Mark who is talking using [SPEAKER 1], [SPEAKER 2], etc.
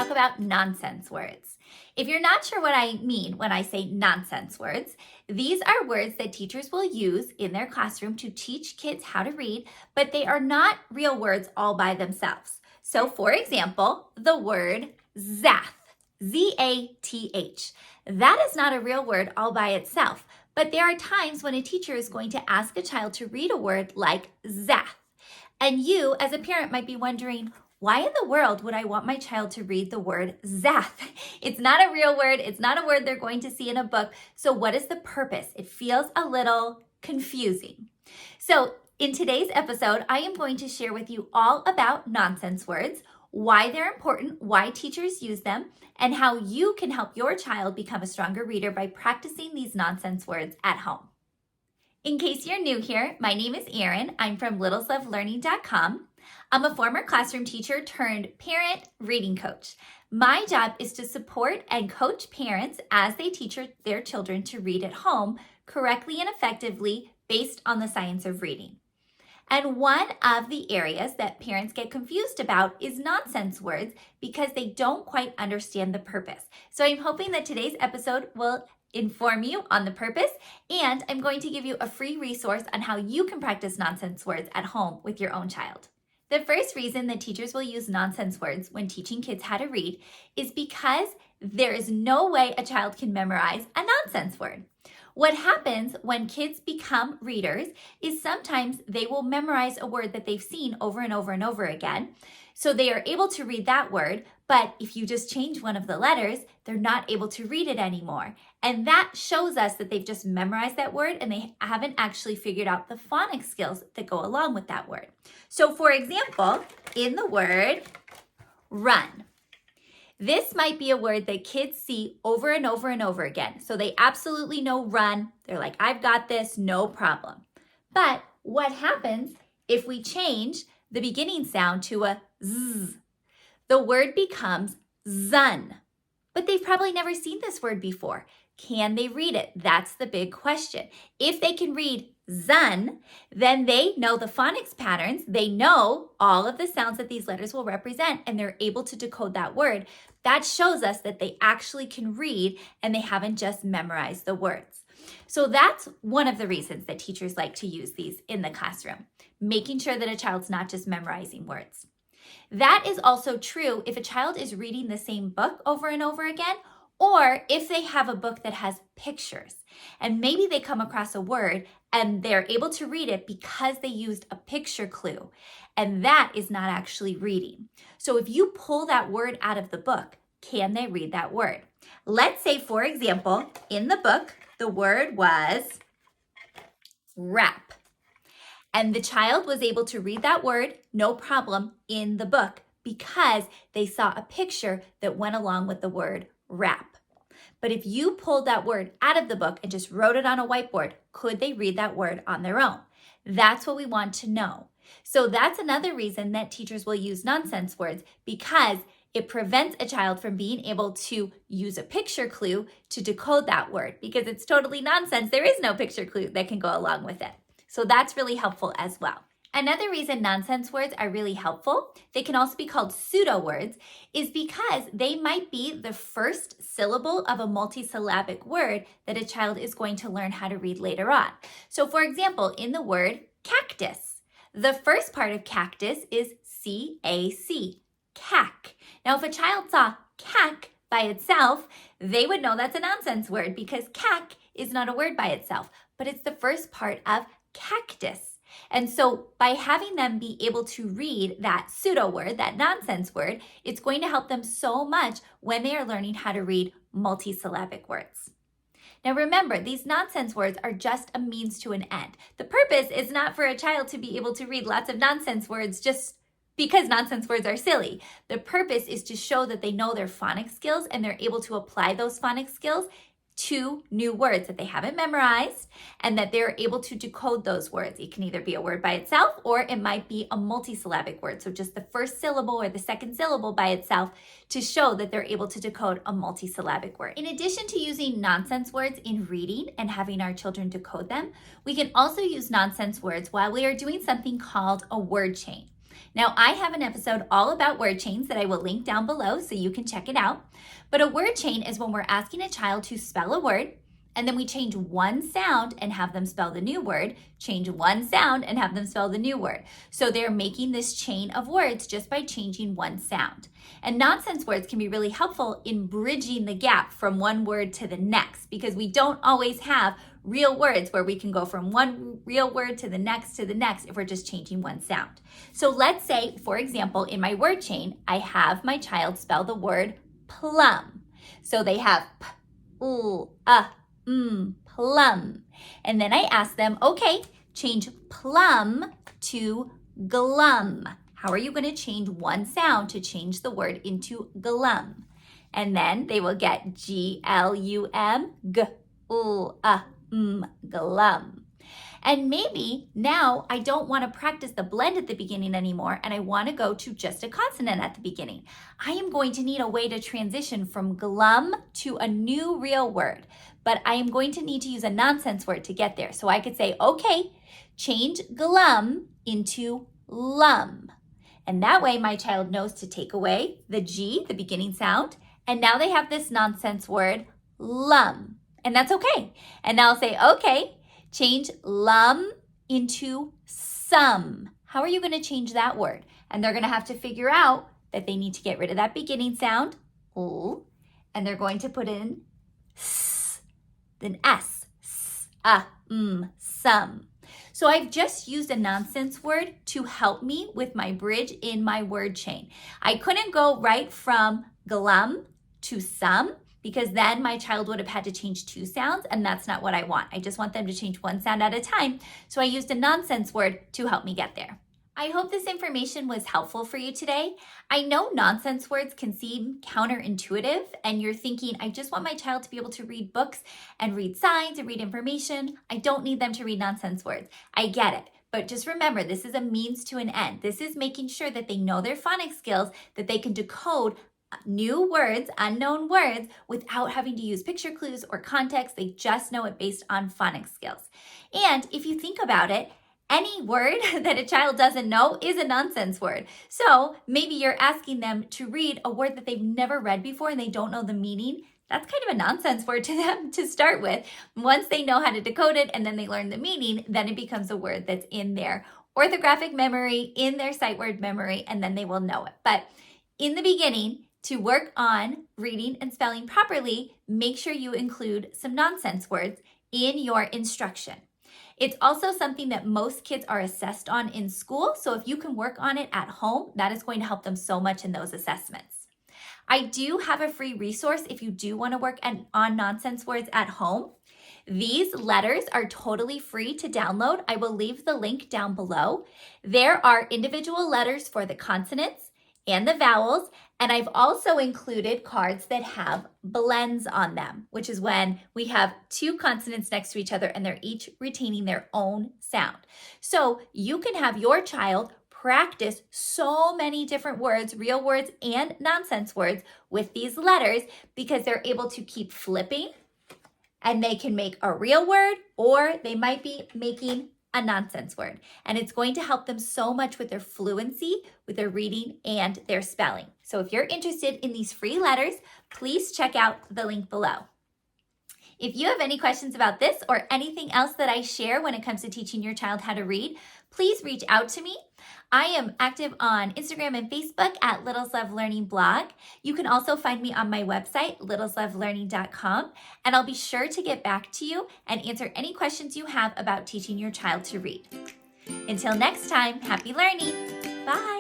[SPEAKER 1] talk about nonsense words. If you're not sure what I mean when I say nonsense words, these are words that teachers will use in their classroom to teach kids how to read, but they are not real words all by themselves. So for example, the word zath, Z-A-T-H. That is not a real word all by itself, but there are times when a teacher is going to ask a child to read a word like zath. And you, as a parent, might be wondering, why in the world would I want my child to read the word zath? It's not a real word. It's not a word they're going to see in a book. So what is the purpose? It feels a little confusing. So in today's episode, I am going to share with you all about nonsense words, why they're important, why teachers use them, and how you can help your child become a stronger reader by practicing these nonsense words at home. In case you're new here, my name is Erin. I'm from littleslovelearning.com. I'm a former classroom teacher turned parent reading coach. My job is to support and coach parents as they teach their children to read at home correctly and effectively based on the science of reading. And one of the areas that parents get confused about is nonsense words because they don't quite understand the purpose. So I'm hoping that today's episode will inform you on the purpose, and I'm going to give you a free resource on how you can practice nonsense words at home with your own child. The first reason that teachers will use nonsense words when teaching kids how to read is because there is no way a child can memorize a nonsense word. What happens when kids become readers is sometimes they will memorize a word that they've seen over and over and over again. So they are able to read that word, but if you just change one of the letters, they're not able to read it anymore. And that shows us that they've just memorized that word and they haven't actually figured out the phonics skills that go along with that word. So for example, in the word run, this might be a word that kids see over and over and over again. So they absolutely know run. They're like, I've got this, no problem. But what happens if we change the beginning sound to a z? The word becomes zun. But they've probably never seen this word before. Can they read it? That's the big question. If they can read zun, then they know the phonics patterns. They know all of the sounds that these letters will represent, and they're able to decode that word. That shows us that they actually can read and they haven't just memorized the words. So that's one of the reasons that teachers like to use these in the classroom, making sure that a child's not just memorizing words. That is also true if a child is reading the same book over and over again, or if they have a book that has pictures and maybe they come across a word and they're able to read it because they used a picture clue, and that is not actually reading. So if you pull that word out of the book, can they read that word? Let's say, for example, in the book, the word was wrap. And the child was able to read that word, no problem, in the book because they saw a picture that went along with the word wrap. But if you pulled that word out of the book and just wrote it on a whiteboard, could they read that word on their own? That's what we want to know. So that's another reason that teachers will use nonsense words, because it prevents a child from being able to use a picture clue to decode that word, because it's totally nonsense. There is no picture clue that can go along with it. So that's really helpful as well. Another reason nonsense words are really helpful, they can also be called pseudo words, is because they might be the first syllable of a multisyllabic word that a child is going to learn how to read later on. So for example, in the word cactus, the first part of cactus is C-A-C, cac. Now if a child saw cac by itself, they would know that's a nonsense word because cac is not a word by itself, but it's the first part of cactus. And so by having them be able to read that pseudo word, that nonsense word, it's going to help them so much when they are learning how to read multisyllabic words. Now remember, these nonsense words are just a means to an end. The purpose is not for a child to be able to read lots of nonsense words just because nonsense words are silly. The purpose is to show that they know their phonics skills and they're able to apply those phonics skills to new words that they haven't memorized, and that they're able to decode those words. It can either be a word by itself or it might be a multisyllabic word. So just the first syllable or the second syllable by itself to show that they're able to decode a multisyllabic word. In addition to using nonsense words in reading and having our children decode them, we can also use nonsense words while we are doing something called a word chain. Now, I have an episode all about word chains that I will link down below so you can check it out. But a word chain is when we're asking a child to spell a word, and then we change one sound and have them spell the new word, change one sound and have them spell the new word. So they're making this chain of words just by changing one sound. And nonsense words can be really helpful in bridging the gap from one word to the next, because we don't always have real words where we can go from one real word to the next if we're just changing one sound. So let's say, for example, in my word chain, I have my child spell the word plum. So they have plum. And then I ask them, okay, change plum to glum. How are you going to change one sound to change the word into glum? And then they will get G-L-U-M, glum. And maybe now I don't want to practice the blend at the beginning anymore, and I want to go to just a consonant at the beginning. I am going to need a way to transition from glum to a new real word, but I am going to need to use a nonsense word to get there. So I could say, okay, change glum into lum. And that way my child knows to take away the G, the beginning sound, and now they have this nonsense word, lum. And that's okay. And now I'll say, okay, change lum into some. How are you going to change that word? And they're going to have to figure out that they need to get rid of that beginning sound, and they're going to put in s, then s, some. So I've just used a nonsense word to help me with my bridge in my word chain. I couldn't go right from glum to some, because then my child would have had to change two sounds, and that's not what I want. I just want them to change one sound at a time. So I used a nonsense word to help me get there. I hope this information was helpful for you today. I know nonsense words can seem counterintuitive, and you're thinking, I just want my child to be able to read books and read signs and read information. I don't need them to read nonsense words. I get it. But just remember, this is a means to an end. This is making sure that they know their phonics skills, that they can decode new words, unknown words, without having to use picture clues or context. They just know it based on phonics skills. And if you think about it, any word that a child doesn't know is a nonsense word. So maybe you're asking them to read a word that they've never read before and they don't know the meaning. That's kind of a nonsense word to them to start with. Once they know how to decode it and then they learn the meaning, then it becomes a word that's in their orthographic memory, in their sight word memory, and then they will know it. But in the beginning, to work on reading and spelling properly, make sure you include some nonsense words in your instruction. It's also something that most kids are assessed on in school, so if you can work on it at home, that is going to help them so much in those assessments. I do have a free resource if you do want to work on nonsense words at home. These letters are totally free to download. I will leave the link down below. There are individual letters for the consonants and the vowels, and I've also included cards that have blends on them, which is when we have two consonants next to each other and they're each retaining their own sound. So you can have your child practice so many different words, real words and nonsense words with these letters, because they're able to keep flipping and they can make a real word, or they might be making a nonsense word. And it's going to help them so much with their fluency, with their reading and their spelling. So if you're interested in these free letters, please check out the link below. If you have any questions about this or anything else that I share when it comes to teaching your child how to read, please reach out to me. I am active on Instagram and Facebook at Littles Love Learning blog. You can also find me on my website, littleslovelearning.com, and I'll be sure to get back to you and answer any questions you have about teaching your child to read. Until next time, happy learning. Bye.